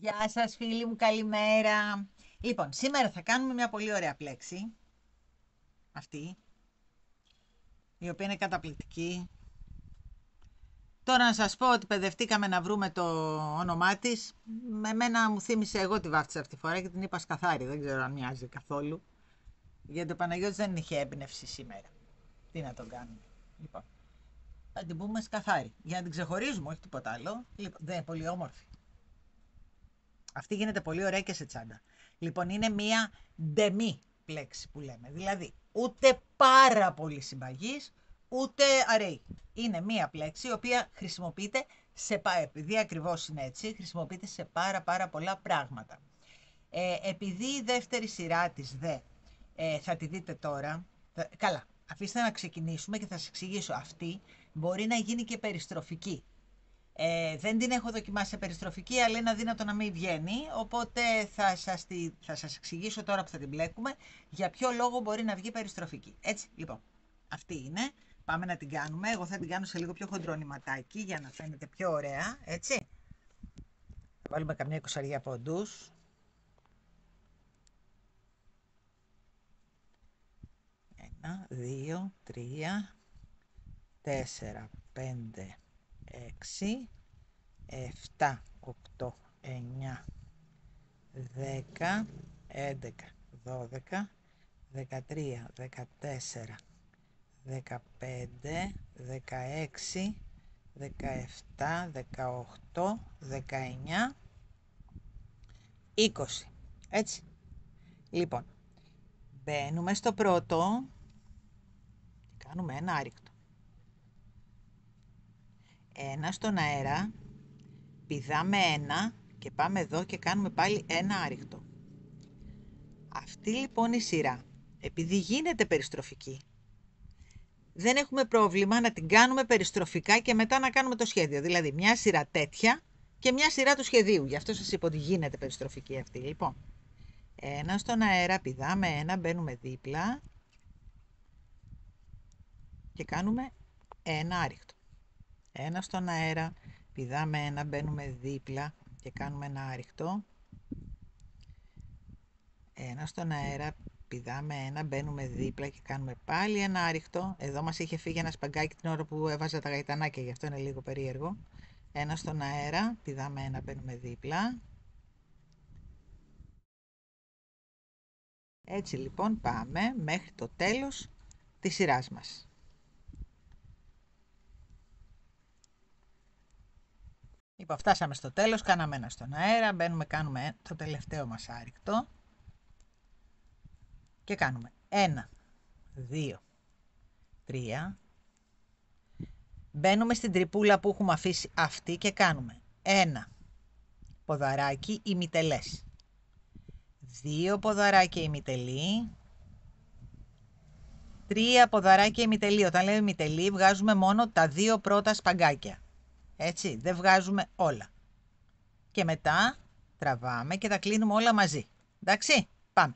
Γεια σας φίλοι μου, καλημέρα. Λοιπόν, σήμερα θα κάνουμε μια πολύ ωραία πλέξη. Αυτή, η οποία είναι καταπληκτική. Τώρα να σας πω ότι παιδευτήκαμε να βρούμε το όνομά της. Με εμένα μου θύμισε, εγώ τη βάφτισα αυτή τη φορά και την είπα σκαθάρι. Δεν ξέρω αν μοιάζει καθόλου. Γιατί ο Παναγιώτης δεν είχε έμπνευση σήμερα. Τι να τον κάνουμε. Λοιπόν, θα την πούμε σκαθάρι. Για να την ξεχωρίζουμε, όχι τίποτα άλλο. Λοιπόν, δεν είναι πολύ όμορφη. Αυτή γίνεται πολύ ωραία και σε τσάντα. Λοιπόν, είναι μία ντεμή πλέξη που λέμε. Δηλαδή, ούτε πάρα πολύ συμπαγής, ούτε αραιή. Είναι μία πλέξη η οποία χρησιμοποιείται επειδή ακριβώς είναι έτσι, χρησιμοποιείται σε πάρα πολλά πράγματα. Επειδή η δεύτερη σειρά της θα τη δείτε τώρα, καλά, αφήστε να ξεκινήσουμε και θα σας εξηγήσω. Αυτή μπορεί να γίνει και περιστροφική. Δεν την έχω δοκιμάσει σε περιστροφική, αλλά είναι αδύνατο να μην βγαίνει, οπότε θα σας εξηγήσω τώρα που θα την μπλέκουμε για ποιο λόγο μπορεί να βγει περιστροφική. Έτσι, λοιπόν, αυτή είναι. Πάμε να την κάνουμε. Εγώ θα την κάνω σε λίγο πιο χοντρό νηματάκι για να φαίνεται πιο ωραία, έτσι. Θα βάλουμε καμιά 20 πόντους. Ένα, 2, 3, 4, 5, 6, 7, 8, 9, 10, 11, 12, 13, 14, 15, 16, 17, 18, 19, 20. Έτσι. Λοιπόν, μπαίνουμε στο πρώτο και κάνουμε ένα άρρηκτο. Ένα στον αέρα, πηδάμε ένα και πάμε εδώ και κάνουμε πάλι ένα άρρηκτο. Αυτή λοιπόν η σειρά, επειδή γίνεται περιστροφική, δεν έχουμε πρόβλημα να την κάνουμε περιστροφικά και μετά να κάνουμε το σχέδιο. Δηλαδή μια σειρά τέτοια και μια σειρά του σχεδίου. Γι' αυτό σας είπα ότι γίνεται περιστροφική αυτή. Λοιπόν, ένα στον αέρα, πηδάμε ένα, μπαίνουμε δίπλα και κάνουμε ένα άρρηκτο. Ένα στον αέρα, πηδάμε ένα, μπαίνουμε δίπλα και κάνουμε ένα άρρηκτο. Ένα στον αέρα, πηδάμε ένα, μπαίνουμε δίπλα και κάνουμε πάλι ένα άρρηκτο. Εδώ μας είχε φύγει ένα σπαγκάκι την ώρα που έβαζα τα γαϊτανάκια, γι' αυτό είναι λίγο περίεργο. Ένα στον αέρα, πηδάμε ένα, μπαίνουμε δίπλα. Έτσι λοιπόν πάμε μέχρι το τέλος της σειράς μας. Λοιπόν, φτάσαμε στο τέλος, κάναμε ένα στον αέρα, μπαίνουμε, κάνουμε το τελευταίο μας άρρηκτο και κάνουμε 1, 2, 3. Μπαίνουμε στην τρυπούλα που έχουμε αφήσει αυτή και κάνουμε ένα ποδαράκι ημιτελές, 2 ποδαράκια ημιτελή, 3 ποδαράκια ημιτελή. Όταν λέμε ημιτελή βγάζουμε μόνο τα 2 πρώτα σπαγκάκια. Έτσι, δεν βγάζουμε όλα. Και μετά τραβάμε και τα κλείνουμε όλα μαζί. Εντάξει, πάμε.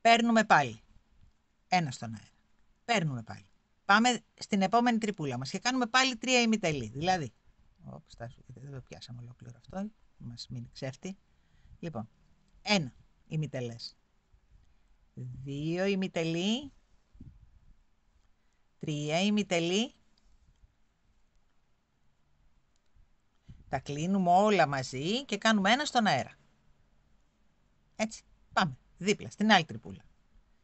Παίρνουμε πάλι. Ένα στον αέρα. Παίρνουμε πάλι. Πάμε στην επόμενη τρυπούλα μας και κάνουμε πάλι 3 ημιτελή. Δηλαδή, δεν το πιάσαμε ολόκληρο αυτό, μας μείνει ξέφτη. Λοιπόν, 1 ημιτελές, 2 ημιτελή, 3 ημιτελή. Τα κλείνουμε όλα μαζί και κάνουμε ένα στον αέρα. Έτσι, πάμε δίπλα στην άλλη τρυπούλα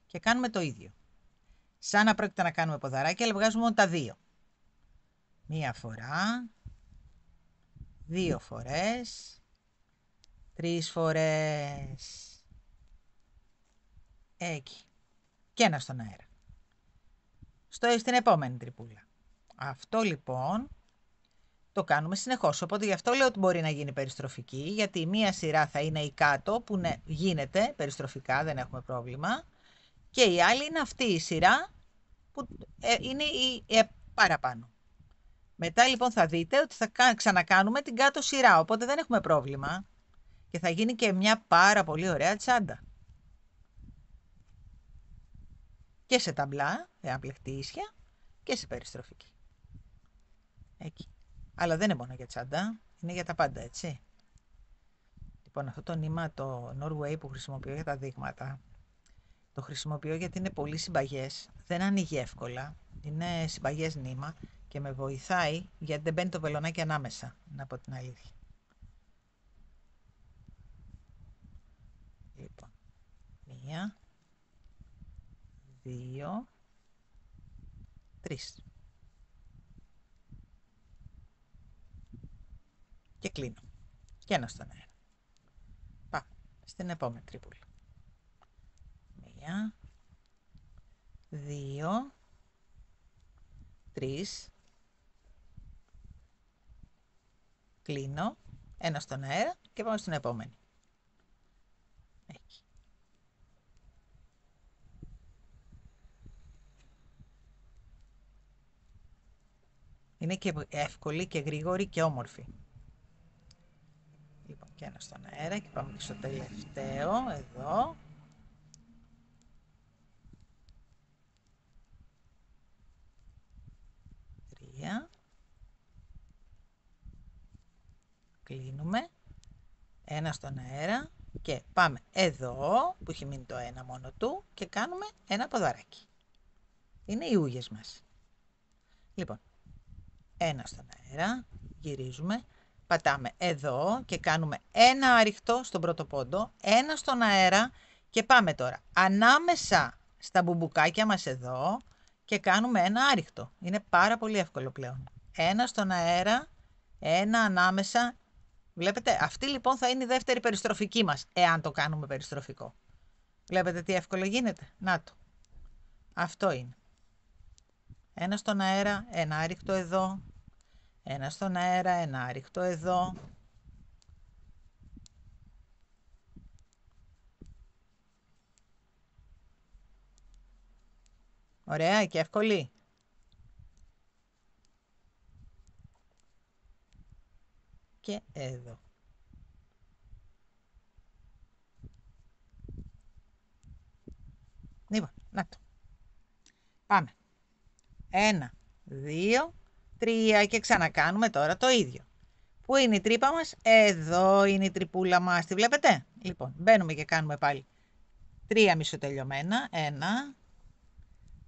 και κάνουμε το ίδιο. Σαν να πρόκειται να κάνουμε ποδαράκια, αλλά βγάζουμε μόνο τα 2. Μία φορά, 2 φορές, 3 φορές. Εκεί. Και ένα στον αέρα. Στην επόμενη τρυπούλα. Αυτό λοιπόν το κάνουμε συνεχώς. Οπότε γι' αυτό λέω ότι μπορεί να γίνει περιστροφική, γιατί η μία σειρά θα είναι η κάτω που γίνεται περιστροφικά, δεν έχουμε πρόβλημα. Και η άλλη είναι αυτή η σειρά που είναι η παραπάνω. Μετά λοιπόν θα δείτε ότι θα ξανακάνουμε την κάτω σειρά, οπότε δεν έχουμε πρόβλημα. Και θα γίνει και μια πάρα πολύ ωραία τσάντα. Και σε ταμπλά, εάν πλεχτεί ίσια, και σε περιστροφική. Εκεί. Αλλά δεν είναι μόνο για τσάντα, είναι για τα πάντα, έτσι. Λοιπόν, αυτό το νήμα, το Norway που χρησιμοποιώ για τα δείγματα, το χρησιμοποιώ γιατί είναι πολύ συμπαγές, δεν ανοίγει εύκολα, είναι συμπαγές νήμα και με βοηθάει γιατί δεν μπαίνει το βελονάκι ανάμεσα, να πω την αλήθεια. Λοιπόν, 1, 2, 3. Και κλείνω. Και ένα στον αέρα. Πάμε στην επόμενη τρύπουλα. 1, 2, 3. Κλείνω. Ένα στον αέρα και πάμε στην επόμενη. Εκεί. Είναι και εύκολη και γρήγορη και όμορφη. Λοιπόν, και ένα στον αέρα και πάμε και στο τελευταίο, εδώ. Τρία. Κλείνουμε. Ένα στον αέρα και πάμε εδώ, που έχει μείνει το ένα μόνο του, και κάνουμε ένα ποδαράκι. Είναι οι ούγες μας. Λοιπόν, ένα στον αέρα, γυρίζουμε, πατάμε εδώ και κάνουμε ένα άριχτο στον πρώτο πόντο, ένα στον αέρα και πάμε τώρα ανάμεσα στα μπουμπουκάκια μας εδώ και κάνουμε ένα άριχτο. Είναι πάρα πολύ εύκολο πλέον. Ένα στον αέρα, ένα ανάμεσα. Βλέπετε, αυτή λοιπόν θα είναι η δεύτερη περιστροφική μας, εάν το κάνουμε περιστροφικό. Βλέπετε τι εύκολο γίνεται. Να το. Αυτό είναι. Ένα στον αέρα, ένα άριχτο εδώ. Ένα στον αέρα, ένα άριχτο εδώ. Ωραία και εύκολη. Και εδώ. Λοιπόν, να το. Πάμε. 1, 2, 3 και ξανακάνουμε τώρα το ίδιο. Πού είναι η τρύπα μας? Εδώ είναι η τρυπούλα μας. Τη βλέπετε? Λοιπόν, μπαίνουμε και κάνουμε πάλι 3 μισοτελειωμένα. 1,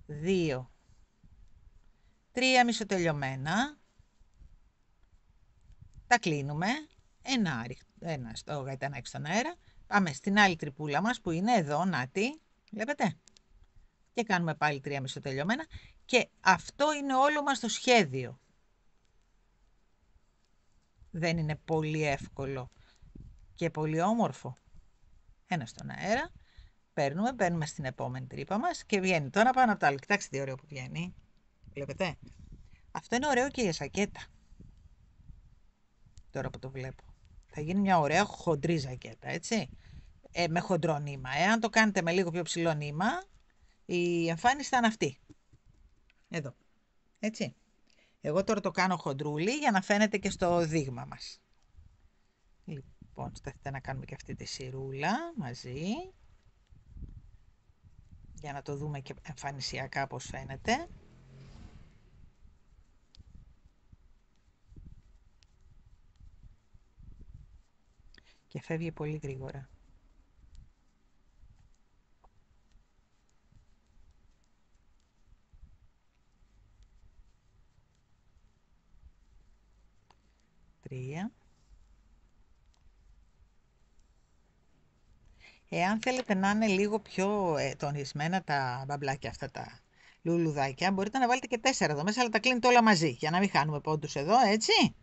2, 3 μισοτελειωμένα. Τα κλείνουμε. Ένα στο γαϊτανάκι στον αέρα. Πάμε στην άλλη τρυπούλα μας που είναι εδώ, νάτι. Βλέπετε? Και κάνουμε πάλι 3 μισοτελειωμένα. Και αυτό είναι όλο μας το σχέδιο. Δεν είναι πολύ εύκολο και πολύ όμορφο? Ένα στον αέρα. Παίρνουμε στην επόμενη τρύπα μας και βγαίνει τώρα πάνω από το άλλο. Κοιτάξτε τι ωραίο που βγαίνει. Βλέπετε? Αυτό είναι ωραίο και για σακέτα. Τώρα που το βλέπω. Θα γίνει μια ωραία χοντρή ζακέτα, έτσι. Με χοντρό νήμα. Εάν το κάνετε με λίγο πιο ψηλό νήμα, η εμφάνιση θα είναι αυτή. Εδώ. Έτσι. Εγώ τώρα το κάνω χοντρούλι για να φαίνεται και στο δείγμα μας. Λοιπόν, σταθείτε να κάνουμε και αυτή τη σιρούλα μαζί. Για να το δούμε και εμφανισιακά πώς φαίνεται. Και φεύγει πολύ γρήγορα. Τρία. Εάν θέλετε να είναι λίγο πιο τονισμένα τα μπαμπλάκια αυτά, τα λουλουδάκια, μπορείτε να βάλετε και 4 εδώ μέσα, αλλά τα κλείνετε όλα μαζί, για να μην χάνουμε πόντους εδώ, έτσι.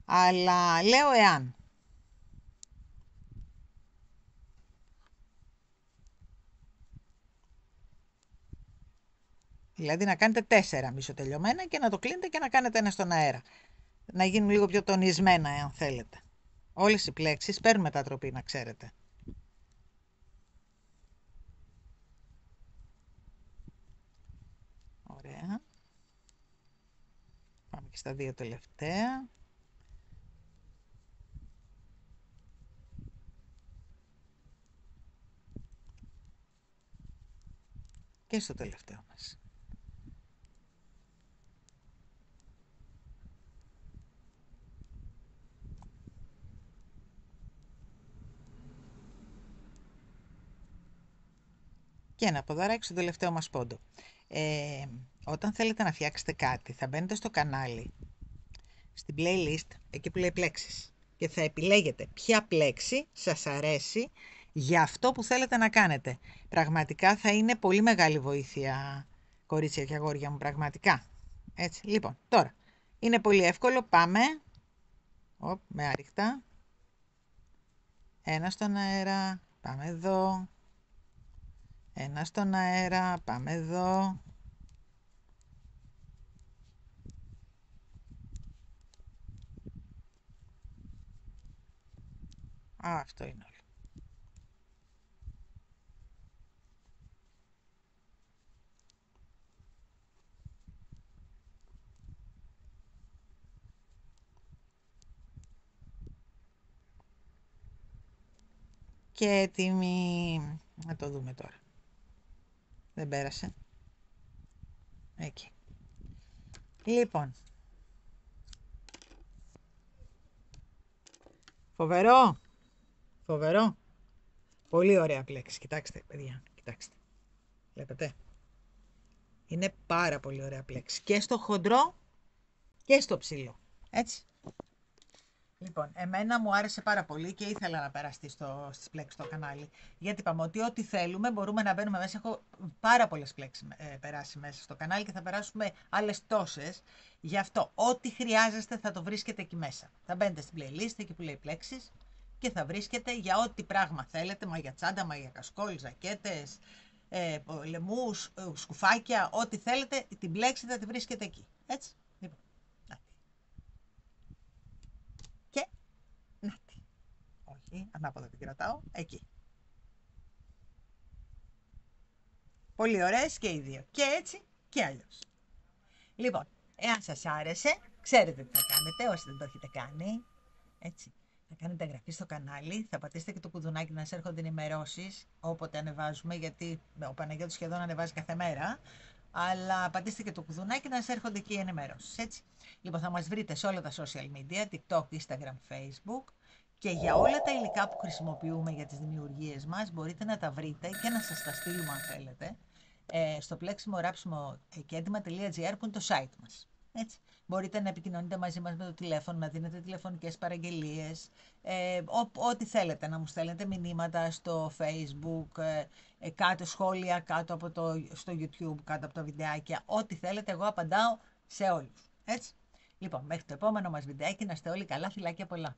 Αλλά λέω εάν. Δηλαδή να κάνετε 4 μισοτελειωμένα και να το κλείνετε και να κάνετε ένα στον αέρα. Να γίνουν λίγο πιο τονισμένα, εάν θέλετε. Όλες οι πλέξεις παίρνουν μετατροπή, να ξέρετε. Ωραία. Πάμε και στα 2 τελευταία. Και στο τελευταίο μας. Και ένα ποδαράκι στο τελευταίο μας πόντο. Όταν θέλετε να φτιάξετε κάτι, θα μπαίνετε στο κανάλι, στην playlist, εκεί που λέει πλέξεις, και θα επιλέγετε ποια πλέξη σας αρέσει για αυτό που θέλετε να κάνετε. Πραγματικά θα είναι πολύ μεγάλη βοήθεια, κορίτσια και αγόρια μου, πραγματικά. Έτσι, λοιπόν, τώρα, είναι πολύ εύκολο, πάμε, με άριχτα, ένα στον αέρα, πάμε εδώ, ένα στον αέρα, πάμε εδώ. Αυτό είναι όλο. Και έτοιμοι. Να το δούμε τώρα. Δεν πέρασε. Εκεί. Λοιπόν. Φοβερό. Φοβερό. Πολύ ωραία πλέξη. Κοιτάξτε, παιδιά. Κοιτάξτε. Βλέπετε. Είναι πάρα πολύ ωραία πλέξη. Και στο χοντρό και στο ψηλό. Έτσι. Λοιπόν, εμένα μου άρεσε πάρα πολύ και ήθελα να περαστεί στις πλέξεις στο κανάλι. Γιατί είπαμε ότι ό,τι θέλουμε μπορούμε να μπαίνουμε μέσα. Έχω πάρα πολλές πλέξεις περάσει μέσα στο κανάλι και θα περάσουμε άλλες τόσες. Γι' αυτό, ό,τι χρειάζεστε θα το βρίσκετε εκεί μέσα. Θα μπαίνετε στην playlist, εκεί που λέει πλέξεις, και θα βρίσκετε για ό,τι πράγμα θέλετε. Μαγια τσάντα, μαγια κασκόλ, ζακέτες, λαιμούς, σκουφάκια, ό,τι θέλετε. Την πλέξη θα τη βρίσκετε εκεί. Έτσι. Λοιπόν. Όχι, ανάποδα την κρατάω, εκεί. Πολύ ωραίες και οι δύο. Και έτσι και αλλιώς. Λοιπόν, εάν σας άρεσε, ξέρετε τι θα κάνετε, όσοι δεν το έχετε κάνει. Έτσι. Θα κάνετε εγγραφή στο κανάλι, θα πατήσετε και το κουδουνάκι να σας έρχονται ενημερώσεις όποτε ανεβάζουμε, γιατί ο Παναγιώτης σχεδόν ανεβάζει κάθε μέρα. Αλλά πατήστε και το κουδουνάκι να σας έρχονται εκεί οι ενημερώσεις. Έτσι. Λοιπόν, θα μας βρείτε σε όλα τα social media, TikTok, Instagram, Facebook. Και για όλα τα υλικά που χρησιμοποιούμε για τις δημιουργίες μας μπορείτε να τα βρείτε και να σας τα στείλουμε αν θέλετε στο πλέξιμο ράψιμο και έντοιμα.gr που είναι το site μας. Έτσι. Μπορείτε να επικοινωνείτε μαζί μας με το τηλέφωνο, να δίνετε τηλεφωνικές παραγγελίες, ό,τι θέλετε, να μου στέλνετε μηνύματα στο Facebook, κάτω σχόλια, κάτω από στο YouTube, κάτω από τα βιντεάκια, ό,τι θέλετε, εγώ απαντάω σε όλους. Έτσι. Λοιπόν, μέχρι το επόμενο μας βιντεάκι, να είστε όλοι καλά, φιλάκια πολλά.